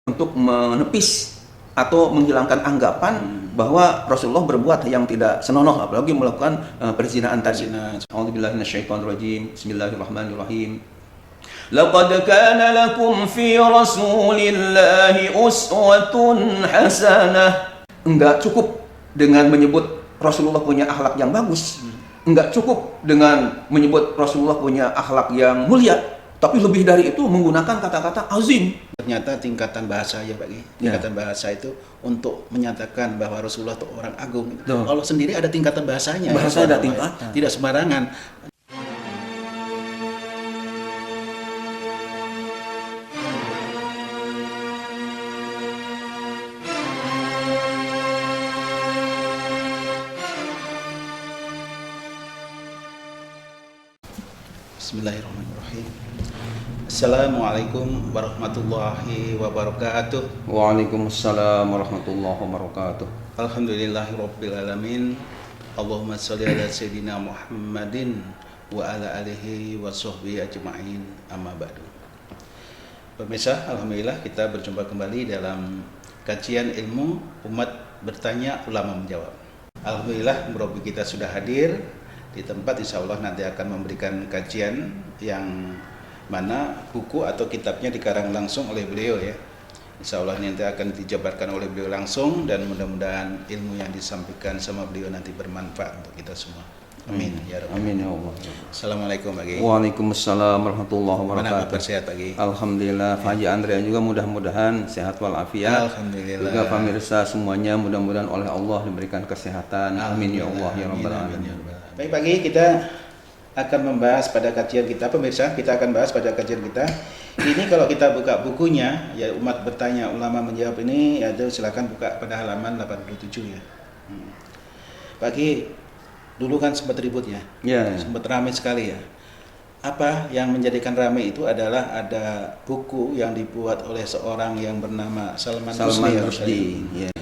untuk menepis atau menghilangkan anggapan bahwa Rasulullah berbuat yang tidak senonoh, apalagi melakukan perzinahan tadi. A'udzubillahi minasyaitonirrajim. Bismillahirrahmanirrahim. Laqad kana lakum fi Rasulillahi uswatun hasanah. Enggak cukup dengan menyebut Rasulullah punya akhlak yang bagus. Enggak cukup dengan menyebut Rasulullah punya akhlak yang mulia, tapi lebih dari itu menggunakan kata-kata azim. Ternyata tingkatan bahasa ya Pak Ki. Tingkatan bahasa itu untuk menyatakan bahwa Rasulullah itu orang agung. Allah sendiri ada tingkatan bahasanya. Bahasa ada tingkatan. Tidak sembarangan. Bismillahirrahmanirrahim. Assalamualaikum warahmatullahi wabarakatuh. Waalaikumsalam warahmatullahi wabarakatuh. Alhamdulillahirabbil alamin. Allahumma shalli ala sayyidina Muhammadin wa ala alihi wa sahbihi ajma'in. Amma ba'du. Pemirsa, alhamdulillah kita berjumpa kembali dalam kajian ilmu umat bertanya ulama menjawab. Alhamdulillah murabi kita sudah hadir di tempat, insya Allah nanti akan memberikan kajian yang mana buku atau kitabnya dikarang langsung oleh beliau ya. Insya Allah nanti akan dijabarkan oleh beliau langsung, dan mudah-mudahan ilmu yang disampaikan sama beliau nanti bermanfaat untuk kita semua. Amin ya Rabbal. Amin ya Allah. Assalamualaikum Pak Ki. Waalaikumsalam warahmatullahi Mana wabarakatuh. kabar sehat Pak Ki? Alhamdulillah, Pak Haji Andrea juga mudah-mudahan sehat walafiat. Alhamdulillah. Juga pemirsa semuanya mudah-mudahan oleh Allah diberikan kesehatan. Amin ya Allah ya Rabbal alamin. Baik pagi, kita akan membahas pada kajian kita, pemirsa, kita akan bahas pada kajian kita. Ini kalau kita buka bukunya, ya umat bertanya ulama menjawab ini, ya silakan buka pada halaman 87 ya. Pagi, dulu kan sempat ribut ya, sempat ramai sekali ya. Apa yang menjadikan ramai itu adalah ada buku yang dibuat oleh seorang yang bernama Salman Rushdie.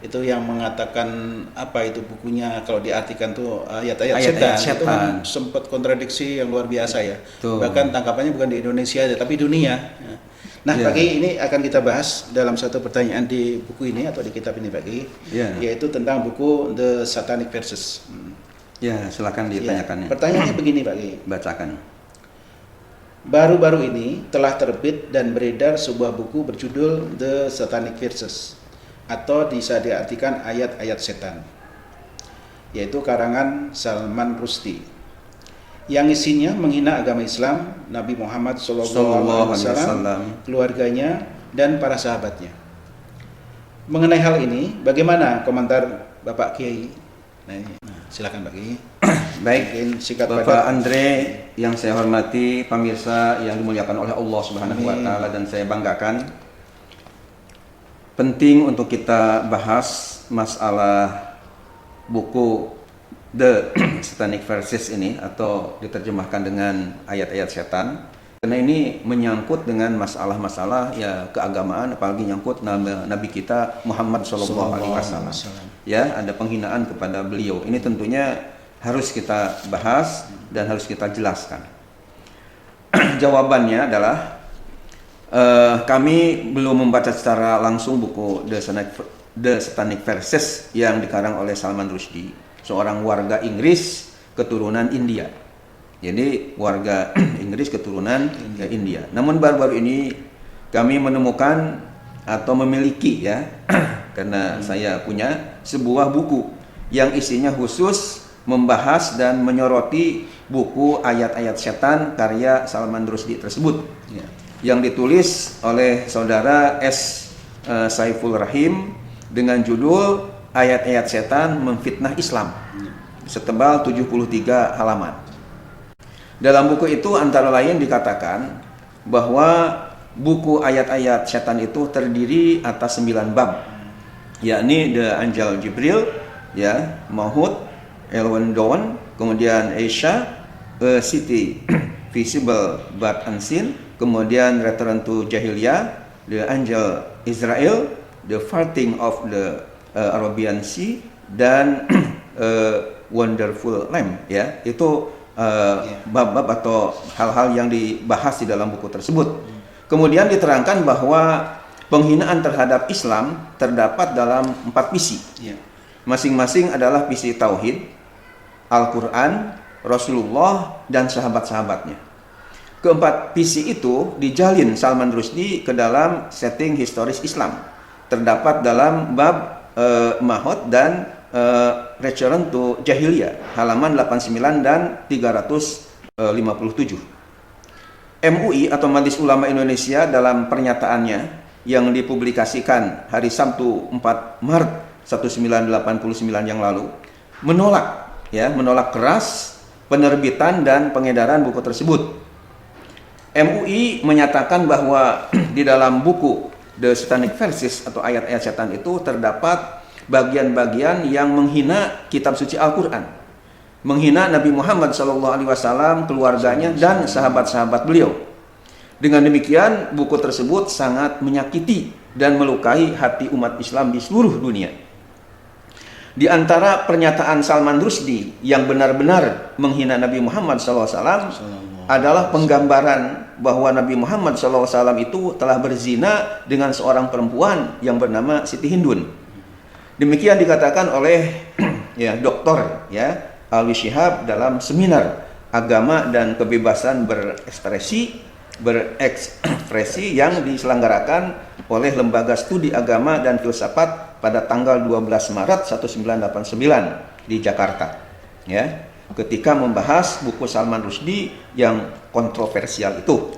Itu yang mengatakan apa itu bukunya, kalau diartikan tuh ayat-ayat setan. Itu kan sempat kontradiksi yang luar biasa ya. Bahkan tangkapannya bukan di Indonesia aja tapi dunia. Nah pagi ini akan kita bahas dalam satu pertanyaan di buku ini atau di kitab ini pagi, yaitu tentang buku The Satanic Verses. Ya, silakan ditanyakannya. Pertanyaannya begini Pak Ki. Bacakan. Baru-baru ini telah terbit dan beredar sebuah buku berjudul The Satanic Verses, atau bisa diartikan ayat-ayat setan, yaitu karangan Salman Rushdie, yang isinya menghina agama Islam, Nabi Muhammad SAW, keluarganya, dan para sahabatnya. Mengenai hal ini, bagaimana komentar Bapak Kiai? Nah, silakan Pak Kiai. Baik, Bapak Andre yang saya hormati, pemirsa yang dimuliakan oleh Allah Subhanahu wa taala dan saya banggakan. Penting untuk kita bahas masalah buku The Satanic Verses ini, atau diterjemahkan dengan ayat-ayat setan, karena ini menyangkut dengan masalah-masalah ya keagamaan, apalagi nyangkut Nabi kita Muhammad SAW. Ya, ada penghinaan kepada beliau. Ini tentunya harus kita bahas dan harus kita jelaskan. Jawabannya adalah kami belum membaca secara langsung buku The Satanic Verses yang dikarang oleh Salman Rushdie, seorang warga Inggris keturunan India. Jadi warga Inggris keturunan India. Namun baru-baru ini kami menemukan atau memiliki ya, karena saya punya sebuah buku yang isinya khusus membahas dan menyoroti buku ayat-ayat setan karya Salman Rushdie tersebut. Yang ditulis oleh saudara S. Saiful Rahim dengan judul Ayat-ayat Setan Memfitnah Islam, setebal 73 halaman. Dalam buku itu antara lain dikatakan bahwa buku ayat-ayat setan itu terdiri atas 9 bab, yakni The Angel Jibril, ya, Maut, Elwen Dawn, kemudian Aisha, A City Visible but Unseen, kemudian Return to Jahiliyah, The Angel Israel, The Parting of the Arabian Sea, dan Wonderful Lamb. Ya, itu bab-bab atau hal-hal yang dibahas di dalam buku tersebut. Kemudian diterangkan bahwa penghinaan terhadap Islam terdapat dalam 4 visi. Ya. Masing-masing adalah visi tauhid, Al-Quran, Rasulullah, dan sahabat-sahabatnya. Keempat visi itu dijalin Salman Rushdie ke dalam setting historis Islam. Terdapat dalam bab Mahot dan Return to Jahiliyah, halaman 89 dan 357. MUI atau Majelis Ulama Indonesia dalam pernyataannya yang dipublikasikan hari Sabtu 4 Maret 1989 yang lalu menolak keras penerbitan dan pengedaran buku tersebut. MUI menyatakan bahwa di dalam buku The Satanic Verses atau ayat-ayat setan itu terdapat bagian-bagian yang menghina kitab suci Al-Quran, menghina Nabi Muhammad SAW, keluarganya, dan sahabat-sahabat beliau. Dengan demikian, buku tersebut sangat menyakiti dan melukai hati umat Islam di seluruh dunia. Di antara pernyataan Salman Rushdie yang benar-benar menghina Nabi Muhammad SAW adalah penggambaran bahwa Nabi Muhammad SAW itu telah berzina dengan seorang perempuan yang bernama Siti Hindun. Demikian dikatakan oleh Dr. Alwi Shihab dalam seminar agama dan kebebasan berekspresi yang diselenggarakan oleh Lembaga Studi Agama dan Filsafat pada tanggal 12 Maret 1989 di Jakarta. Ketika membahas buku Salman Rushdie yang kontroversial itu.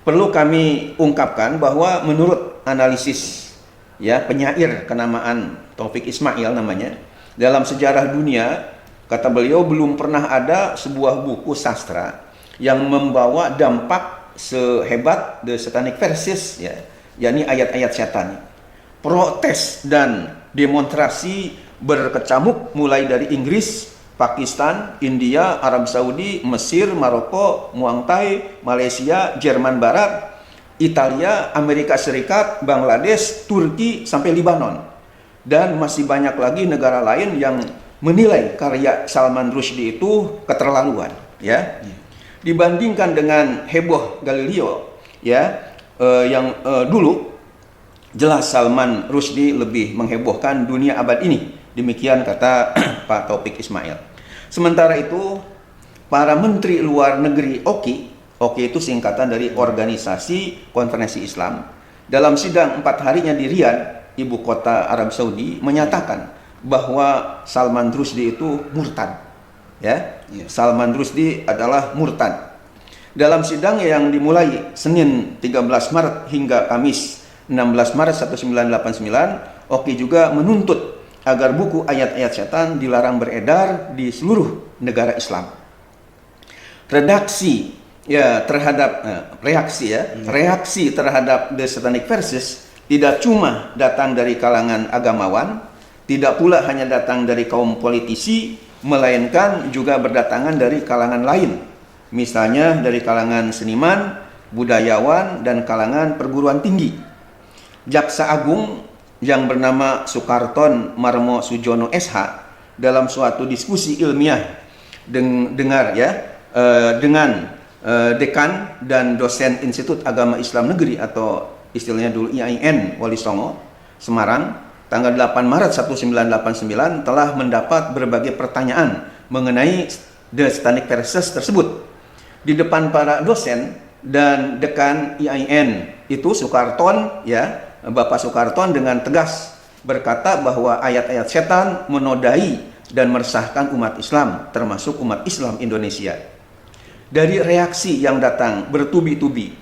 Perlu kami ungkapkan bahwa menurut analisis penyair kenamaan Taufik Ismail namanya, dalam sejarah dunia, kata beliau, belum pernah ada sebuah buku sastra yang membawa dampak sehebat The Satanic Verses, yakni ayat-ayat setan. Protes dan demonstrasi berkecamuk mulai dari Inggris, Pakistan, India, Arab Saudi, Mesir, Maroko, Muang Thai, Malaysia, Jerman Barat, Italia, Amerika Serikat, Bangladesh, Turki, sampai Libanon. Dan masih banyak lagi negara lain yang menilai karya Salman Rushdie itu keterlaluan. Dibandingkan dengan heboh Galileo, yang dulu, jelas Salman Rushdie lebih menghebohkan dunia abad ini. Demikian kata Pak Taufik Ismail. Sementara itu, para menteri luar negeri OKI itu singkatan dari Organisasi Konferensi Islam, dalam sidang 4 harinya di Riyadh, ibu kota Arab Saudi, menyatakan bahwa Salman Rushdie itu murtad. Salman Rushdie adalah murtad. Dalam sidang yang dimulai Senin 13 Maret hingga Kamis 16 Maret 1989, OKI juga menuntut agar buku ayat-ayat setan dilarang beredar di seluruh negara Islam. Reaksi terhadap The Satanic Verses tidak cuma datang dari kalangan agamawan, tidak pula hanya datang dari kaum politisi, melainkan juga berdatangan dari kalangan lain, misalnya dari kalangan seniman, budayawan, dan kalangan perguruan tinggi. Jaksa Agung yang bernama Sukarton Marmo Sujono SH dalam suatu diskusi ilmiah dengan dekan dan dosen Institut Agama Islam Negeri atau istilahnya dulu IAIN Wali Songo, Semarang, tanggal 8 Maret 1989 telah mendapat berbagai pertanyaan mengenai The Satanic Verses tersebut. Di depan para dosen dan dekan IAIN itu, Sukarton, Bapak Sukarton dengan tegas berkata bahwa ayat-ayat setan menodai dan meresahkan umat Islam, termasuk umat Islam Indonesia. Dari reaksi yang datang bertubi-tubi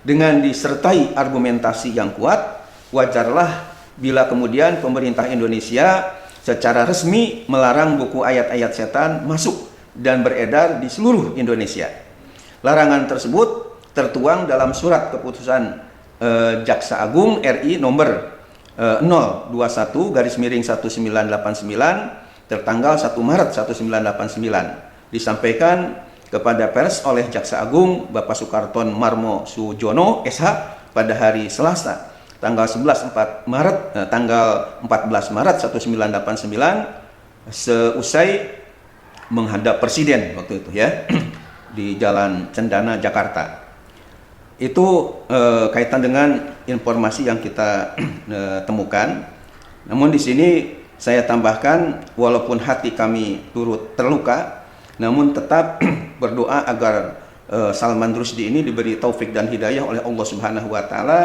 dengan disertai argumentasi yang kuat, wajarlah bila kemudian pemerintah Indonesia secara resmi melarang buku ayat-ayat setan masuk dan beredar di seluruh Indonesia. Larangan tersebut tertuang dalam surat keputusan Jaksa Agung RI nomor 021/1989 tertanggal 1 Maret 1989, disampaikan kepada pers oleh Jaksa Agung Bapak Sukarton Marmo Sujono SH pada hari Selasa tanggal 14 Maret 1989 seusai menghadap presiden waktu itu di Jalan Cendana Jakarta. itu kaitan dengan informasi yang kita temukan. Namun di sini saya tambahkan, walaupun hati kami turut terluka, namun tetap berdoa agar Salman Rushdie ini diberi taufik dan hidayah oleh Allah Subhanahu wa taala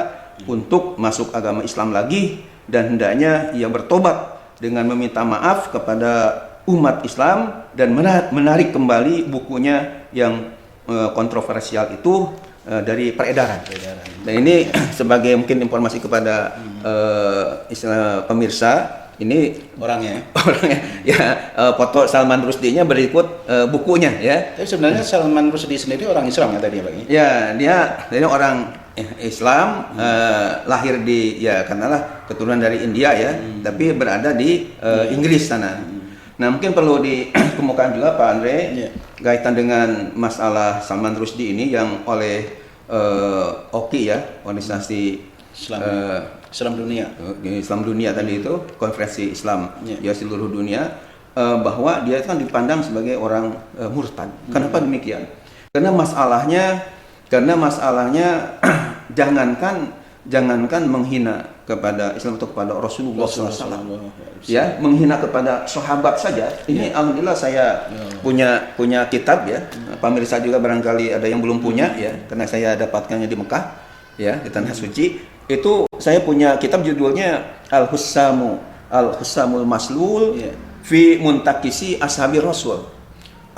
untuk masuk agama Islam lagi, dan hendaknya ia bertobat dengan meminta maaf kepada umat Islam dan menarik kembali bukunya yang kontroversial itu dari peredaran. Dan ini sebagai mungkin informasi kepada pemirsa, ini orangnya ya, foto Salman Rushdie-nya berikut bukunya ya. Tapi sebenarnya Salman Rushdie sendiri orang Islam ya tadi Pak? Ya, dia orang Islam, lahir di, ya katakanlah keturunan dari India ya, tapi berada di Inggris sana. Nah, mungkin perlu dikemukakan juga Pak Andre, kaitan dengan masalah Salman Rushdie ini yang oleh OKI ya, organisasi Islam dunia. Islam dunia tadi itu, konferensi Islam ya seluruh dunia, bahwa dia kan dipandang sebagai orang murtad. Kenapa demikian? Karena masalahnya jangankan menghina kepada Islam atau kepada Rasulullah SAW, ya, menghina kepada sahabat saja. Ini alhamdulillah saya punya kitab ya. Pemirsa juga barangkali ada yang belum punya ya, karena saya dapatkannya di Mekah ya, di tanah suci. Itu saya punya kitab judulnya Al-Hussamul Maslul fi Muntakisi Ashabi Rasul.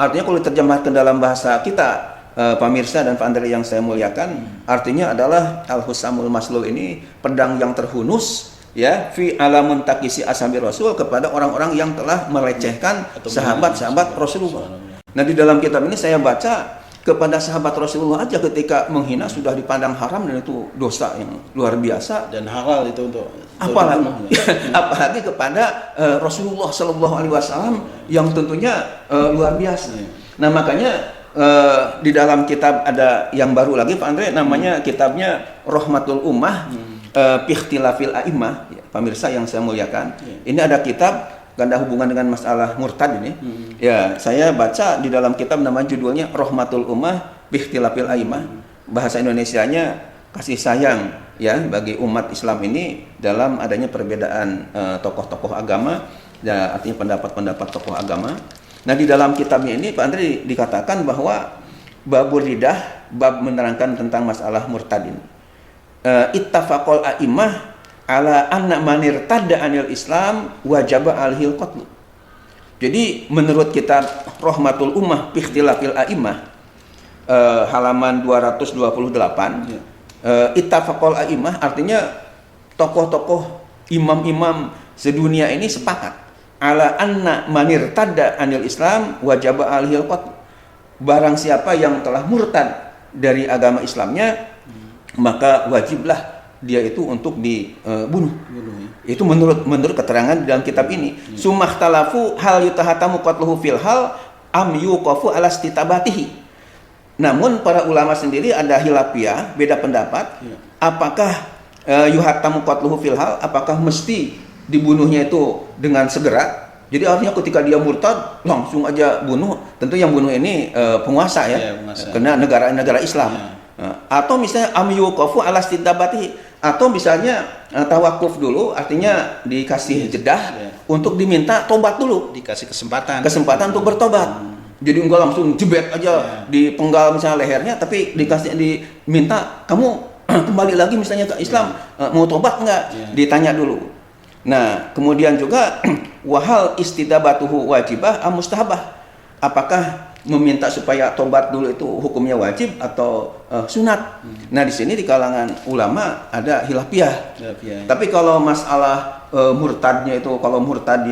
Artinya kalau diterjemahkan dalam bahasa kita, pemirsa dan Pak Andre yang saya muliakan, artinya adalah Al-Hussamul Maslul ini pedang yang terhunus ya, fi ala muntakisi ashabi Rasul, kepada orang-orang yang telah melecehkan sahabat-sahabat Rasulullah. Nah, di dalam kitab ini saya baca kepada sahabat Rasulullah aja ketika menghina sudah dipandang haram, dan itu dosa yang luar biasa dan halal itu untuk apalagi kepada Rasulullah Shallallahu Alaihi Wasallam yang tentunya luar biasa. Nah, makanya di dalam kitab ada yang baru lagi Pak Andre, namanya kitabnya Rahmatul Ummah fi Ikhtilafil A'immah, ya, pemirsa yang saya muliakan. Ini ada kitab ganda hubungan dengan masalah murtad ini. Ya, saya baca di dalam kitab namanya judulnya Rahmatul Ummah fi Ikhtilafil A'immah. Bahasa Indonesianya kasih sayang ya bagi umat Islam ini dalam adanya perbedaan tokoh-tokoh agama, ya, artinya pendapat-pendapat tokoh agama. Nah, di dalam kitabnya ini Pak Andri dikatakan bahwa babur ridah, bab menerangkan tentang masalah murtadin. Ittafaqal a'immah ala anna manir tadda anil Islam wajaba alhil qatlu. Jadi menurut kitab Rahmatul Ummah fi Ikhtilafil A'immah, halaman 228, ittafaqal a'immah artinya tokoh-tokoh imam-imam sedunia ini sepakat ala anna manir tadda anil Islam wajaba alhil qatlu. Barang siapa yang telah murtad dari agama Islamnya, maka wajiblah dia itu untuk dibunuh. Itu menurut keterangan di dalam kitab ini. Sumahtalafu hal yutahatamu qatluhu fil hal am yuqafu ala istitabatihi. Namun para ulama sendiri ada khilafiyah, beda pendapat. Apakah yuhatamu qatluhu fil hal, apakah mesti dibunuhnya itu dengan segera? Jadi artinya ketika dia murtad langsung aja bunuh. Tentu yang bunuh ini penguasa ya, karena negara Islam. Atau misalnya am yuqafu ala istitabatihi, atau misalnya tawakuf dulu, artinya dikasih jedah untuk diminta tobat dulu, dikasih kesempatan untuk bertobat. Jadi enggak langsung jebet aja dipenggal misalnya lehernya, tapi diminta kamu kembali lagi misalnya ke Islam, mau tobat enggak? Ditanya dulu. Nah, kemudian juga wahal istidabatuhu wajibah am mustahabah, apakah meminta supaya tobat dulu itu hukumnya wajib atau sunat. Nah, di sini di kalangan ulama ada khilafiyah. Tapi kalau masalah murtadnya itu, kalau murtad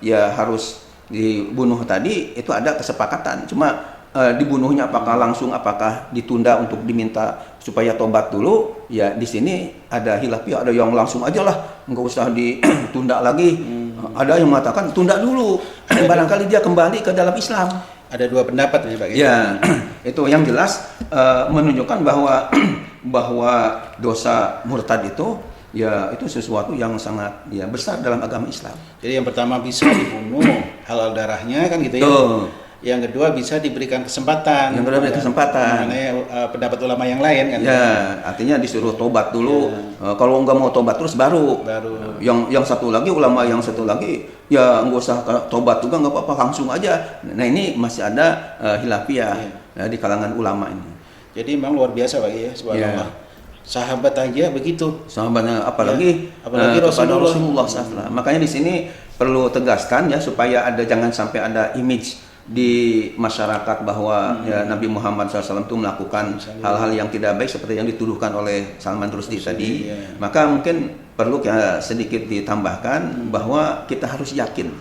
ya harus dibunuh tadi, itu ada kesepakatan. Cuma dibunuhnya apakah langsung, apakah ditunda untuk diminta supaya tobat dulu, ya di sini ada khilafiyah. Ada yang langsung aja lah, nggak usah ditunda lagi. Ada yang mengatakan tunda dulu, barangkali dia kembali ke dalam Islam. Ada dua pendapat nih Pak. Ya, itu yang jelas menunjukkan bahwa dosa murtad itu ya itu sesuatu yang sangat besar dalam agama Islam. Jadi yang pertama bisa dibunuh, halal darahnya kan gitu ya. Yang kedua bisa diberikan kesempatan. Yang kedua diberikan kesempatan. Mengenai pendapat ulama yang lain kan. Ya, artinya disuruh tobat dulu. Kalau nggak mau tobat terus baru. Yang satu lagi, ulama yang satu lagi, ya nggak usah tobat juga nggak apa-apa, langsung aja. Nah ini masih ada hilafiyah di kalangan ulama ini. Jadi memang luar biasa Pak ya, subhanallah. Sahabat aja begitu. Sahabatnya apalagi apalagi Rasulullah SAW. Makanya di sini perlu tegaskan ya supaya jangan sampai ada image di masyarakat bahwa ya, Nabi Muhammad SAW itu melakukan hal-hal yang tidak baik seperti yang dituduhkan oleh Salman Rushdie tadi. Maka mungkin perlu sedikit ditambahkan bahwa kita harus yakin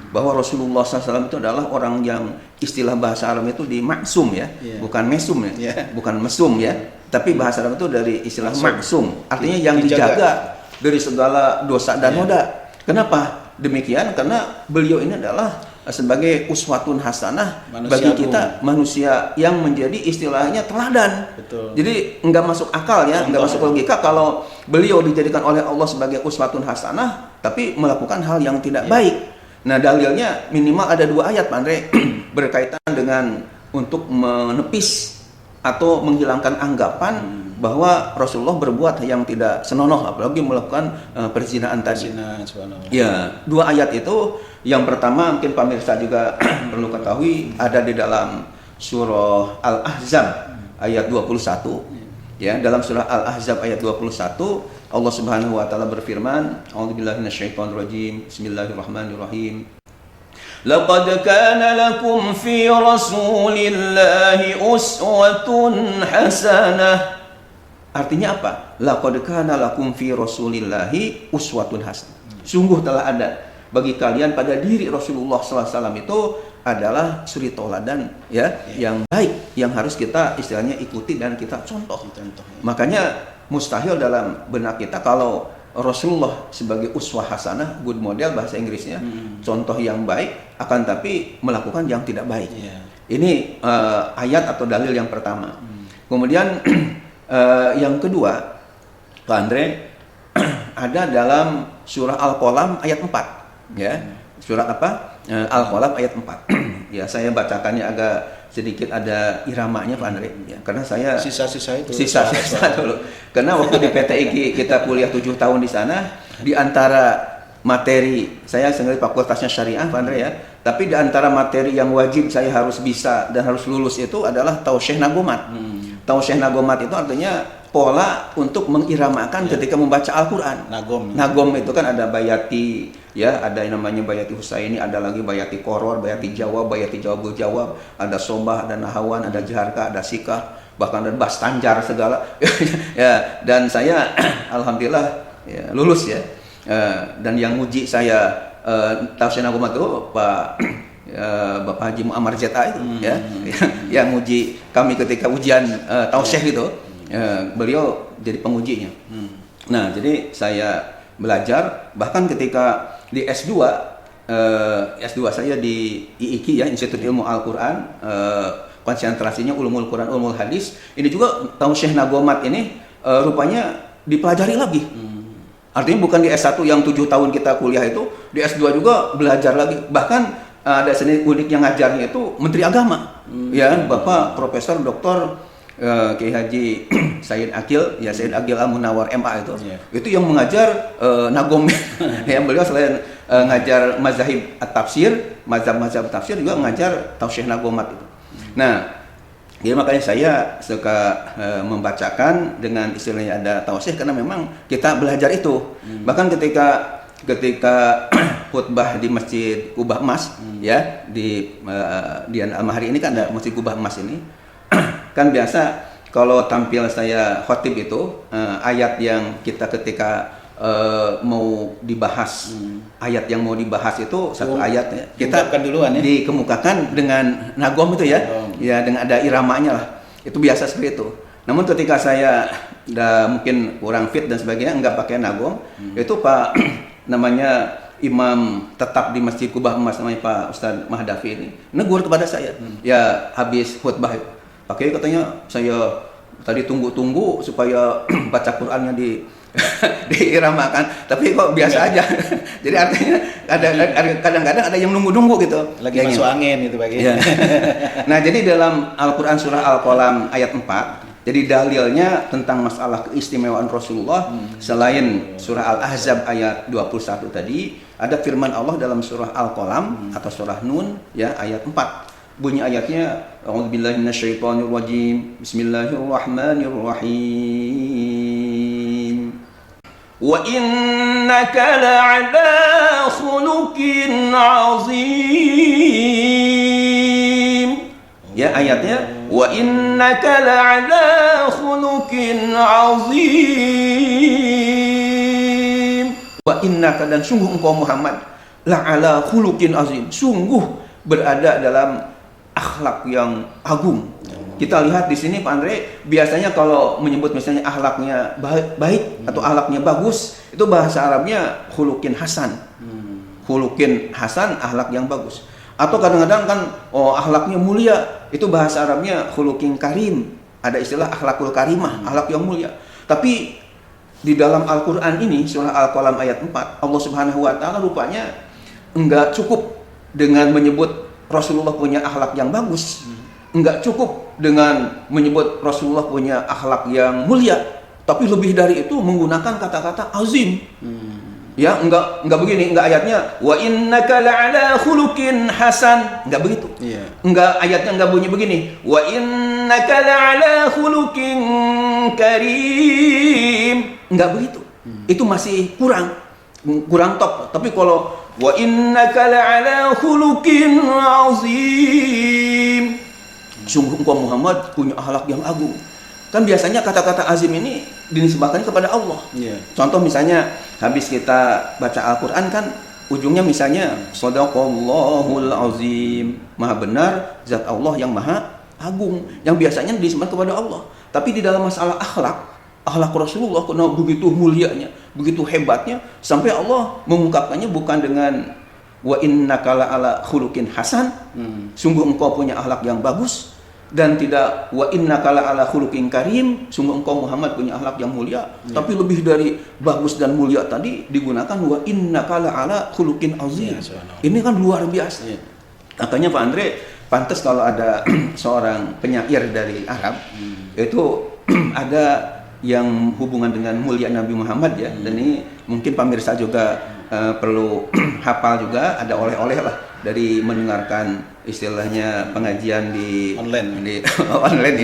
bahwa Rasulullah SAW itu adalah orang yang istilah bahasa Arab itu maksum ya, bukan mesum ya, bukan mesum ya, tapi bahasa Arab itu dari istilah maksum, artinya yang dijaga dari segala dosa dan noda. Kenapa demikian? Karena beliau ini adalah sebagai uswatun hasanah bagi kita manusia yang menjadi istilahnya teladan. Betul. Jadi nggak masuk akal ya, nggak masuk logika kalau beliau dijadikan oleh Allah sebagai uswatun hasanah tapi melakukan hal yang tidak baik. Nah dalilnya minimal ada 2 ayat Pak Andre berkaitan dengan untuk menepis atau menghilangkan anggapan bahwa Rasulullah berbuat yang tidak senonoh, apalagi melakukan perzinahan tadi. Ya, 2 ayat itu, yang pertama mungkin pemirsa juga perlu ketahui ada di dalam surah Al-Ahzab ayat 21. Ya, dalam surah Al-Ahzab ayat 21 Allah Subhanahu wa taala berfirman, A'udzubillahi minasyaitonirrajim. Bismillahirrahmanirrahim. Laqad kana lakum fi Rasulillahi uswatun hasanah. Artinya apa? Laqad kana lakum fi Rasulillahi uswatun hasanah. Sungguh telah ada bagi kalian pada diri Rasulullah SAW itu adalah suri tauladan ya, yang baik yang harus kita istilahnya ikuti dan kita contoh. Makanya mustahil dalam benak kita kalau Rasulullah sebagai uswah hasanah, good model bahasa Inggrisnya, contoh yang baik, akan tapi melakukan yang tidak baik. Ini ayat atau dalil yang pertama. Kemudian yang kedua, Pak Andre, ada dalam surah Al-Qalam ayat 4. Ya, surah apa? Al-Qalam ayat 4. Ya, saya bacakannya agak sedikit ada iramanya Pak Andre ya, karena saya sisa-sisa dulu. Karena waktu di PTIG kita kuliah 7 tahun di sana, di antara materi saya sendiri fakultasnya syariah Pak Andre ya, tapi di antara materi yang wajib saya harus bisa dan harus lulus itu adalah tausyih nagomat. Tausyih nagomat itu artinya pola untuk mengiramakan ketika membaca Al-Quran. Nagom itu kan ada bayati, ya, ada yang namanya bayati Husaini, ada lagi bayati koror, bayati jawab, bayati jawabul jawab, ada sobah, ada nahawan, ada jaharka, ada sikah, bahkan ada bastanjar segala. Ya, dan saya alhamdulillah ya, lulus ya. Dan yang nguji saya tausyih nagomat itu Bapak Haji Muammar ZA itu ya, yang nguji kami ketika ujian tausyih itu. Beliau jadi pengujinya. Nah, jadi saya belajar bahkan ketika di S2 saya di IIQ ya, Institut Ilmu Al-Qur'an, konsentrasinya ulumul Quran, ulumul hadis. Ini juga tausyih nagomat ini rupanya dipelajari lagi. Artinya bukan di S1 yang 7 tahun kita kuliah itu, di S2 juga belajar lagi. Bahkan ada seni unik yang ngajarnya itu Menteri Agama. Ya, Bapak Profesor Dr. Kiai Haji Said Akil, ya Said Akil Al-Munawar MA itu yang mengajar nagom. Yang beliau selain ngajar mazhab at-tafsir, mazhab tafsir juga mengajar tausyih nagomat itu. Nah, jadi makanya saya suka membacakan dengan istilahnya ada tausyih karena memang kita belajar itu. Bahkan ketika khutbah di Masjid Kubah Emas ya di Dian Al-Mahari ini kan ada Masjid Kubah Emas ini. Kan biasa kalau tampil saya khotib itu ayat yang kita ketika mau dibahas, ayat yang mau dibahas itu satu ayat ya, kita duluan ya, dikemukakan dengan nagom itu ya, ya dengan ada iramanya lah, itu biasa seperti itu. Namun ketika saya mungkin kurang fit dan sebagainya nggak pakai nagom, itu Pak namanya imam tetap di Masjid Kubah Emas namanya Pak Ustadz Mahdafi ini negur kepada saya, ya habis khutbah pakai katanya saya tadi tunggu-tunggu supaya baca Qur'annya diiramakan, tapi kok biasa aja. Jadi artinya kadang-kadang ada yang nunggu-nunggu gitu. Lagi masuk angin itu bagi. Ya. Nah, jadi dalam Al-Qur'an surah Al-Qalam ayat 4, jadi dalilnya tentang masalah keistimewaan Rasulullah selain surah Al-Ahzab ayat 21 tadi, ada firman Allah dalam surah Al-Qalam atau surah Nun ya ayat 4. Bunyi ayatnya, A'udzubillahi minasyaitonirrajim. Bismillahirrahmanirrahim. Wa innaka la'ala khuluqin 'azim. Ya ayatnya, wa innaka la'ala khuluqin 'azim. Wa innaka, dan sungguh engkau Muhammad, la'ala khuluqin 'azim, sungguh berada dalam akhlak yang agung. Kita lihat di sini Pak Andre, biasanya kalau menyebut misalnya akhlaknya baik atau akhlaknya bagus, itu bahasa Arabnya khuluqin hasan. Khuluqin hasan, akhlak yang bagus. Atau kadang-kadang kan akhlaknya mulia, itu bahasa Arabnya khuluqin karim. Ada istilah akhlakul karimah, akhlak yang mulia. Tapi di dalam Al-Qur'an ini surah Al-Qalam ayat 4, Allah Subhanahu wa taala rupanya enggak cukup dengan menyebut Rasulullah punya akhlak yang bagus, enggak cukup dengan menyebut Rasulullah punya akhlak yang mulia, tapi lebih dari itu menggunakan kata-kata azim. Ya, enggak begini, enggak ayatnya wa innaka la'ala khuluqin hasan, enggak begitu. Enggak, ayatnya enggak bunyi begini, wa innaka la'ala khuluqin karim, enggak begitu. Itu masih kurang top. Tapi kalau wa innaka la'ala khuluqin 'azim, sungguh engkau Muhammad punya akhlak yang agung. Kan biasanya kata-kata azim ini dinisbahkan kepada Allah. Contoh misalnya habis kita baca Al-Qur'an kan ujungnya misalnya shadaqallahul azim, maha benar zat Allah yang maha agung, yang biasanya dinisbahkan kepada Allah. Tapi di dalam masalah akhlak Rasulullah karena begitu mulianya, begitu hebatnya, sampai Allah mengungkapkannya bukan dengan wa innaka la'ala khuluqin hasan, sungguh engkau punya akhlak yang bagus, dan tidak wa innaka la'ala khuluqin karim, sungguh engkau Muhammad punya akhlak yang mulia. Tapi lebih dari bagus dan mulia tadi digunakan wa innaka la'ala khuluqin azim. Ini kan luar biasa. Makanya Pak Andre, pantas kalau ada seorang penyair dari Arab itu ada yang hubungan dengan mulia Nabi Muhammad ya. Dan ini mungkin pemirsa juga perlu hafal juga, ada oleh-oleh lah dari mendengarkan istilahnya pengajian di online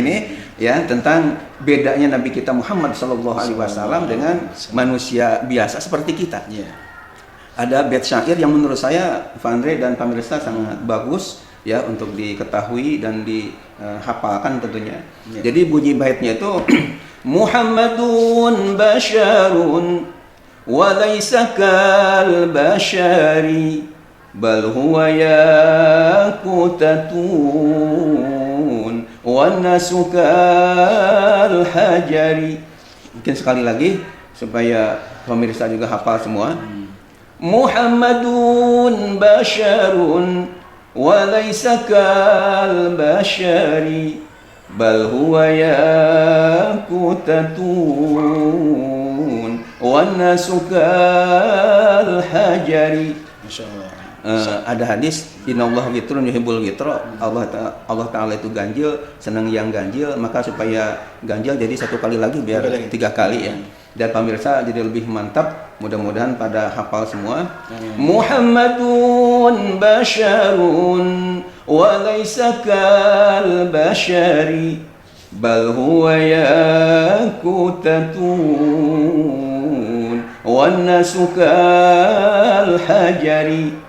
ini ya, tentang bedanya Nabi kita Muhammad SAW dengan manusia biasa seperti kita. Ada bait syair yang menurut saya Pak Andre dan pemirsa sangat bagus ya untuk diketahui dan dihafalkan tentunya. Jadi bunyi baitnya itu Muhammadun basharun wa laysa kal bashari bal huwa yaqutatun wa nasu kal hajari. Mungkin sekali lagi supaya pemirsa juga hafal semua. Muhammadun basharun wa laysa kal bashari bal huwa yaqutatun wan nasu kal hajari. Masyaallah. Ada hadis innallaha witrun yuhibbul witra. Allah Ta'ala itu ganjil, senang yang ganjil, maka supaya ganjil jadi satu kali lagi biar 3 kali ya. Dan pemirsa jadi lebih mantap, mudah-mudahan pada hafal semua. Muhammadun basharun wa laysa kal bashari bal huwa yaqutatun wan nasu kal hajari.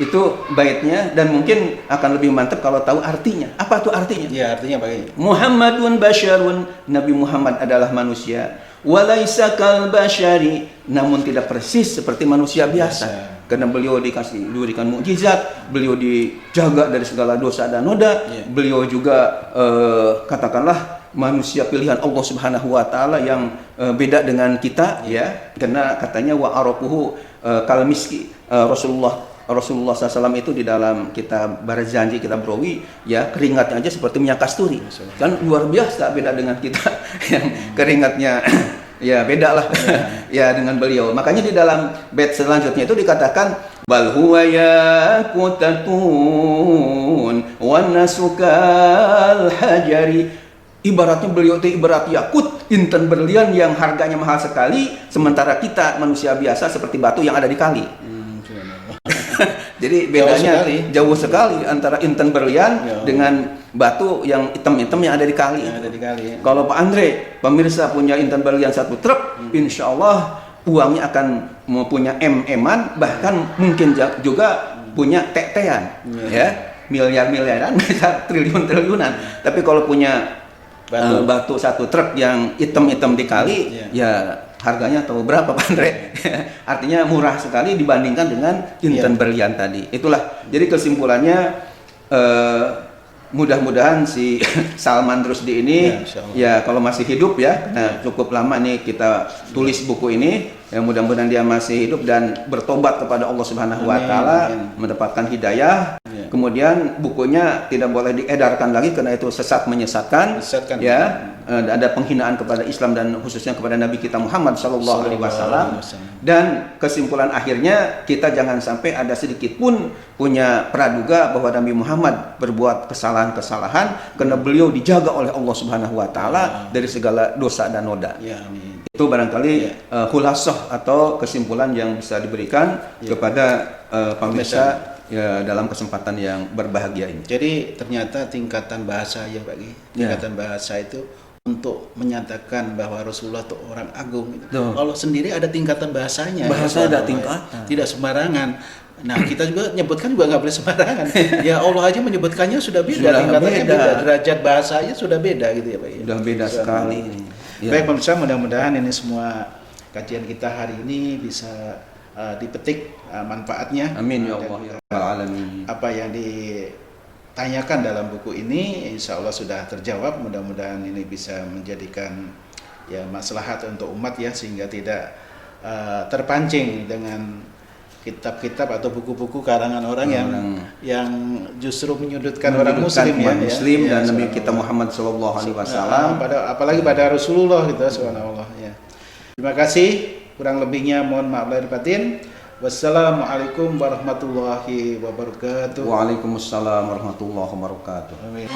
Itu baitnya, dan mungkin akan lebih mantap kalau tahu artinya. Apa itu artinya? Ya, artinya bagaimana? Muhammadun basyarun, Nabi Muhammad adalah manusia. Walaysa kal basyari, namun tidak persis seperti manusia biasa. Karena beliau diberikan mukjizat, beliau dijaga dari segala dosa dan noda. Beliau juga katakanlah manusia pilihan Allah Subhanahu wa taala yang beda dengan kita ya. Karena katanya wa arafuhu kal miski. Rasulullah SAW itu di dalam kitab Barzanji, kitab Rawi ya, keringatnya aja seperti minyak kasturi. Kan luar biasa beda dengan kita yang keringatnya Ya beda lah ya dengan beliau. Makanya di dalam bait selanjutnya itu dikatakan bal huwa yaqutatun wan nasukal hajari. Ibaratnya beliau itu ibarat yakut, intan berlian yang harganya mahal sekali, sementara kita manusia biasa seperti batu yang ada di kali. Jadi bedanya jauh sekali antara intan berlian dengan batu yang hitam-hitam yang ada di kali. Kalau Pak Andre, pemirsa punya intan berlian 1 truk, insya Allah uangnya akan mempunyai M-an, bahkan mungkin juga punya tek-tekan, ya miliar-miliaran, bisa triliun-triliunan. Tapi kalau punya batu 1 truk yang hitam-hitam di kali, ya harganya tahu berapa Pak Andre? Artinya murah sekali dibandingkan dengan intan berlian tadi. Itulah. Jadi kesimpulannya mudah-mudahan si Salman Rushdie ini ya kalau masih hidup ya, nah cukup lama nih kita tulis buku ini, ya mudah-mudahan dia masih hidup dan bertobat kepada Allah Subhanahu wa taala, mendapatkan hidayah. Kemudian bukunya tidak boleh diedarkan lagi karena itu sesat menyesatkan. Ya, ada penghinaan kepada Islam dan khususnya kepada Nabi kita Muhammad sallallahu alaihi wasallam. Dan kesimpulan akhirnya kita jangan sampai ada sedikit pun punya praduga bahwa Nabi Muhammad berbuat kesalahan-kesalahan karena beliau dijaga oleh Allah Subhanahu wa taala dari segala dosa dan noda. Itu barangkali khulasah atau kesimpulan yang bisa diberikan kepada pemirsa ya dalam kesempatan yang berbahagia ini. Jadi ternyata tingkatan bahasa ya Pak Gi, tingkatan bahasa itu untuk menyatakan bahwa Rasulullah itu orang agung. Allah sendiri ada tingkatan bahasanya. Bahasa ada tingkatan. Tidak sembarangan. Nah kita juga nyebutkan juga nggak boleh sembarangan. Ya Allah aja menyebutkannya sudah beda, tingkatannya beda, derajat bahasanya sudah beda gitu ya Pak. Sudah beda sekali. Baik pemirsa, mudah-mudahan ini semua kajian kita hari ini bisa dipetik manfaatnya. Amin ya Allah ya Rabbal alamin. Apa yang ditanyakan dalam buku ini insya Allah sudah terjawab. Mudah-mudahan ini bisa menjadikan ya maslahat untuk umat ya, sehingga tidak terpancing dengan kitab-kitab atau buku-buku karangan orang yang justru menyudutkan orang muslim dan Nabi kita Muhammad sallallahu alaihi wasallam, apalagi pada Rasulullah gitu, subhanallah ya. Terima kasih, kurang lebihnya mohon maaf lahir batin. Wassalamualaikum warahmatullahi wabarakatuh. Waalaikumsalam warahmatullahi wabarakatuh. Amin.